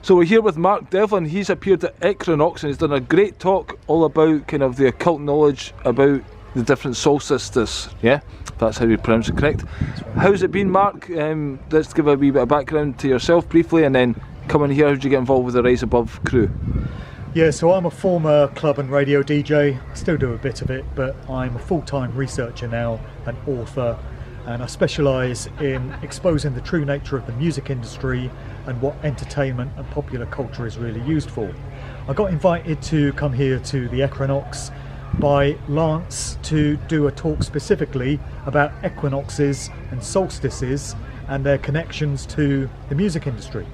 So we're here with Mark Devlin. He's appeared at Eqranox and he's done a great talk all about kind of the occult knowledge about the different solstices. Yeah, that's how you pronounce it correct. Right. How's it been, Mark? Let's give a wee bit of background to yourself briefly, and then come in here. How did you get involved with the Rise Above crew? Yeah, so I'm a former club and radio DJ. I still do a bit of it, but I'm a full-time researcher now, an author, and I specialise in exposing the true nature of the music industry and what entertainment and popular culture is really used for. I got invited to come here to the Eqranox by Lance to do a talk specifically about equinoxes and solstices and their connections to the music industry.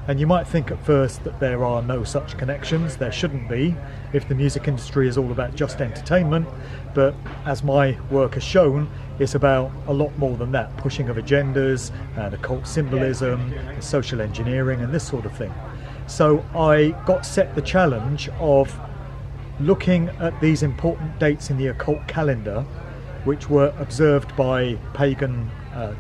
And you might think at first that there are no such connections. There shouldn't be if the music industry is all about just entertainment, but as my work has shown, it's about a lot more than that, pushing of agendas and occult symbolism and social engineering and this sort of thing. So I got set the challenge of looking at these important dates in the occult calendar, which were observed by pagan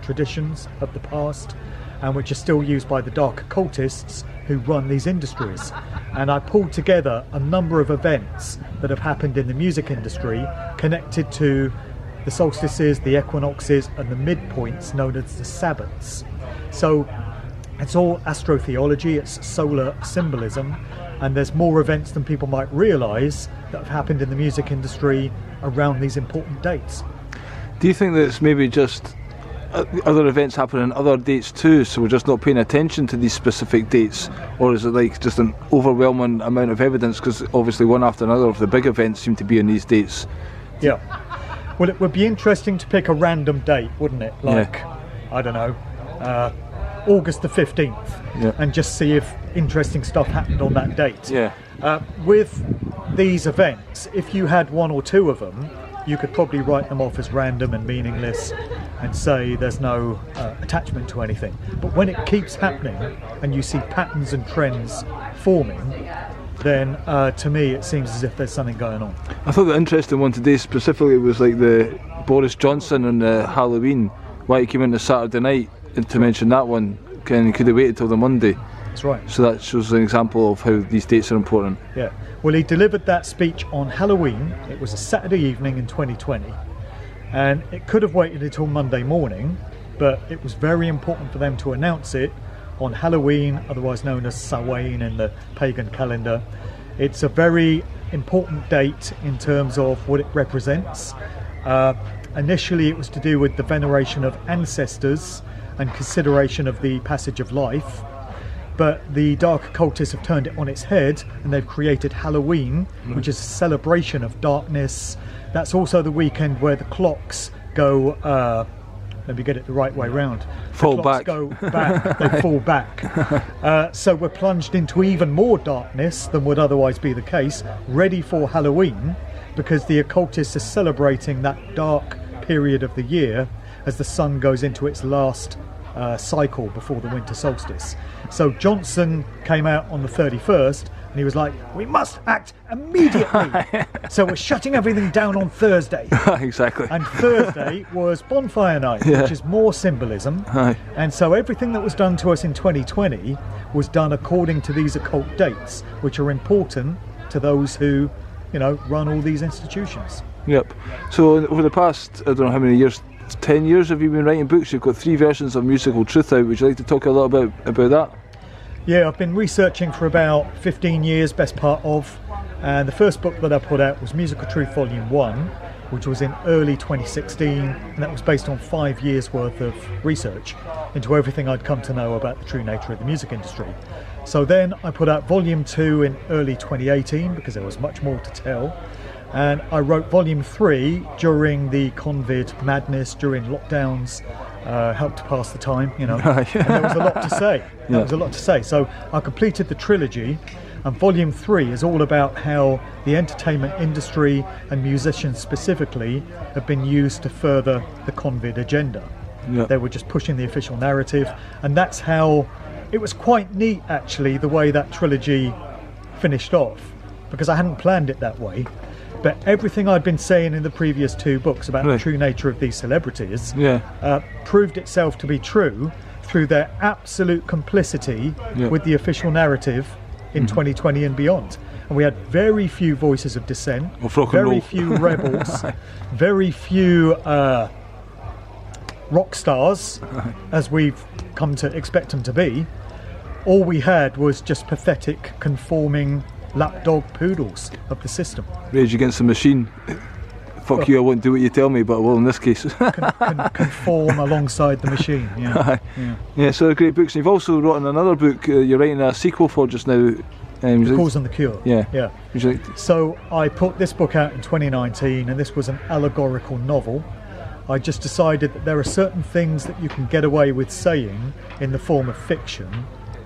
traditions of the past, and which are still used by the dark occultists who run these industries. And I pulled together a number of events that have happened in the music industry connected to the solstices, the equinoxes, and the midpoints known as the Sabbats. So it's all astrotheology, it's solar symbolism, and there's more events than people might realise that have happened in the music industry around these important dates. Do you think that it's maybe just other events happen on other dates too, so we're just not paying attention to these specific dates, or is it like just an overwhelming amount of evidence, because obviously one after another of the big events seem to be on these dates? Yeah, well, it would be interesting to pick a random date, wouldn't it, like I don't know, August the 15th, and just see if interesting stuff happened on that date. With these events, if you had one or two of them, you could probably write them off as random and meaningless and say there's no attachment to anything. But when it keeps happening and you see patterns and trends forming, then to me it seems as if there's something going on. I thought the interesting one today specifically was like the Boris Johnson and the Halloween, why he came in the Saturday night, and to mention that one, and he could have waited till the Monday. That's right. So that shows an example of how these dates are important. Yeah. Well, he delivered that speech on Halloween. It was a Saturday evening in 2020, and it could have waited until Monday morning, but it was very important for them to announce it on Halloween, otherwise known as Samhain in the pagan calendar. It's a very important date in terms of what it represents. Initially, it was to do with the veneration of ancestors and consideration of the passage of life. But the dark occultists have turned it on its head, and they've created Halloween, which is a celebration of darkness. That's also the weekend where the clocks go, let me get it the right way round. Fall back. Go back, they fall back. So we're plunged into even more darkness than would otherwise be the case, ready for Halloween, because the occultists are celebrating that dark period of the year as the sun goes into its last cycle before the winter solstice. So Johnson came out on the 31st and he was like, we must act immediately. So we're shutting everything down on Thursday. Exactly. And Thursday was bonfire night, which is more symbolism. And so everything that was done to us in 2020 was done according to these occult dates, which are important to those who, you know, run all these institutions. Yep. So over the past, I don't know how many years, 10 years have you been writing books? You've got 3 versions of Musical Truth out. Would you like to talk a little bit about that? Yeah, I've been researching for about 15 years, best part of, and the first book that I put out was Musical Truth Volume 1, which was in early 2016, and that was based on 5 years worth of research into everything I'd come to know about the true nature of the music industry. So then I put out Volume 2 in early 2018 because there was much more to tell. And I wrote Volume 3 during the COVID madness, during lockdowns, helped to pass the time, you know, and there was a lot to say. There was a lot to say. So I completed the trilogy, and Volume 3 is all about how the entertainment industry and musicians specifically have been used to further the COVID agenda. They were just pushing the official narrative, and that's how it was quite neat, actually, the way that trilogy finished off, because I hadn't planned it that way. But everything I'd been saying in the previous 2 books about the true nature of these celebrities proved itself to be true, through their absolute complicity Yeah. with the official narrative in 2020 and beyond. And we had very few voices of dissent, Of rock and very roll. few rebels, very few rock stars, as we've come to expect them to be. All we had was just pathetic, conforming lapdog poodles of the system. Rage Against the Machine. Fuck you, I won't do what you tell me, but I will in this case. Conform alongside the machine. Yeah. Yeah, so great books. And you've also written another book you're writing a sequel for just now. The Cause and the Cure. Yeah. Would you like So I put this book out in 2019, and this was an allegorical novel. I just decided that there are certain things that you can get away with saying in the form of fiction,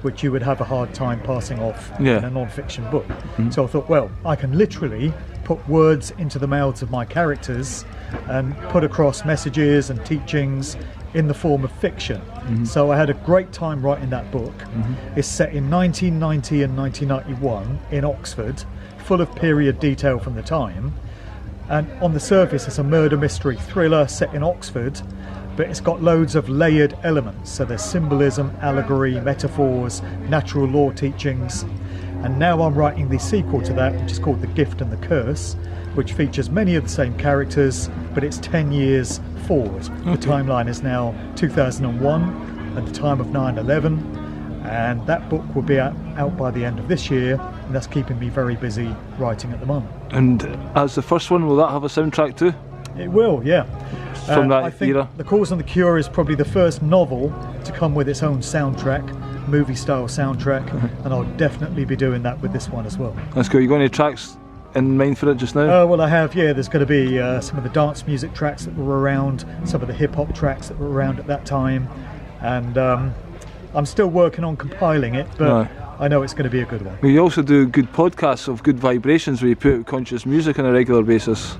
which you would have a hard time passing off in a non-fiction book. So I thought, well, I can literally put words into the mouths of my characters and put across messages and teachings in the form of fiction. So I had a great time writing that book. It's set in 1990 and 1991 in Oxford, full of period detail from the time. And on the surface, it's a murder mystery thriller set in Oxford, but it's got loads of layered elements. So there's symbolism, allegory, metaphors, natural law teachings. And now I'm writing the sequel to that, which is called The Gift and the Curse, which features many of the same characters, but it's 10 years forward. The timeline is now 2001, at the time of 9/11, and that book will be out by the end of this year, and that's keeping me very busy writing at the moment. And as the first one, will that have a soundtrack too? It will, yeah. From that I think era? The Cause and the Cure is probably the first novel to come with its own soundtrack, movie-style soundtrack, and I'll definitely be doing that with this one as well. That's cool. You got any tracks in mind for it just now? Well, I have, yeah. There's going to be some of the dance music tracks that were around, some of the hip-hop tracks that were around at that time, and I'm still working on compiling it, but I know it's going to be a good one. You also do good podcasts of Good Vibrations where you put out conscious music on a regular basis.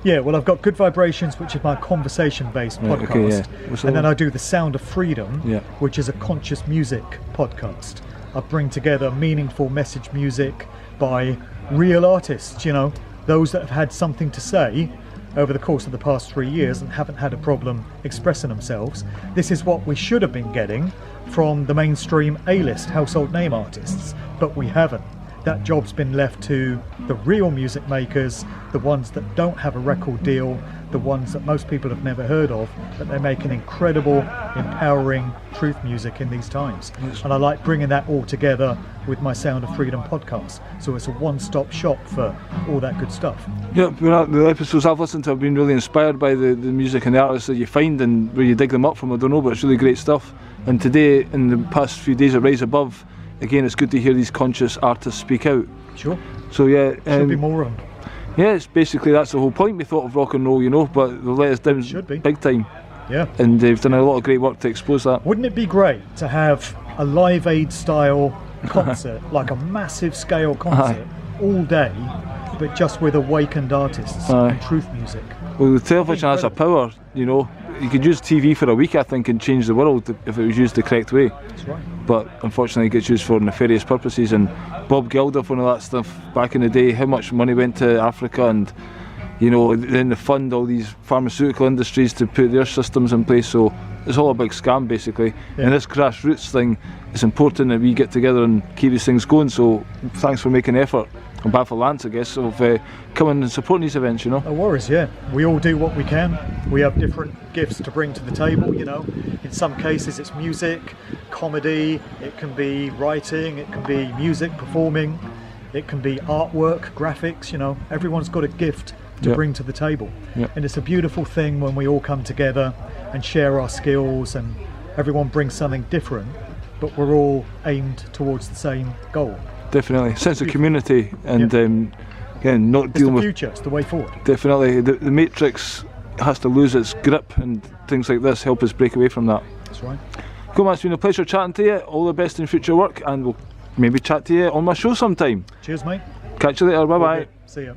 Yeah, well, I've got Good Vibrations, which is my conversation-based podcast, okay, yeah. What's that and then one? I do The Sound of Freedom, Yeah. which is a conscious music podcast. I bring together meaningful message music by real artists, you know, those that have had something to say over the course of the past 3 years and haven't had a problem expressing themselves. This is what we should have been getting from the mainstream A-list household name artists, but we haven't. That job's been left to the real music makers, the ones that don't have a record deal, the ones that most people have never heard of, but they make an incredible, empowering truth music in these times. And I like bringing that all together with my Sound of Freedom podcast. So it's a one-stop shop for all that good stuff. Yeah, the episodes I've listened to have been really inspired by the music and the artists that you find and where you dig them up from. I don't know, but it's really great stuff. And today, in the past few days at Rise Above, again, it's good to hear these conscious artists speak out. Sure. So yeah, Should be more of them. yeah, it's basically that's the whole point. We thought of rock and roll, you know, but they let us down Should be. big time. Yeah. And they've done a lot of great work to expose that. Wouldn't it be great to have a Live Aid style concert, like a massive scale concert, all day, but just with awakened artists and truth music? Well, the television has a power, you know. You could use TV for a week, I think, and change the world if it was used the correct way. That's right. But unfortunately it gets used for nefarious purposes, and Bob Geldof and all that stuff back in the day, how much money went to Africa, and you know, then they fund all these pharmaceutical industries to put their systems in place, so it's all a big scam basically. And this grassroots thing, it's important that we get together and keep these things going, so thanks for making an effort on behalf of Lance, I guess, of coming and supporting these events, you know. No worries, yeah. We all do what we can. We have different gifts to bring to the table, you know. In some cases it's music, comedy, it can be writing, it can be music, performing, it can be artwork, graphics, you know. Everyone's got a gift to bring to the table. And it's a beautiful thing when we all come together and share our skills, and everyone brings something different, but we're all aimed towards the same goal. Definitely, sense of community, and again, not It's dealing the with future, it's the way forward. definitely the matrix has to lose its grip, and things like this help us break away from that. That's right. Cool, man, it's been a pleasure chatting to you. All the best in future work, and we'll maybe chat to you on my show sometime. Cheers, mate. Catch you later. Bye bye. See ya.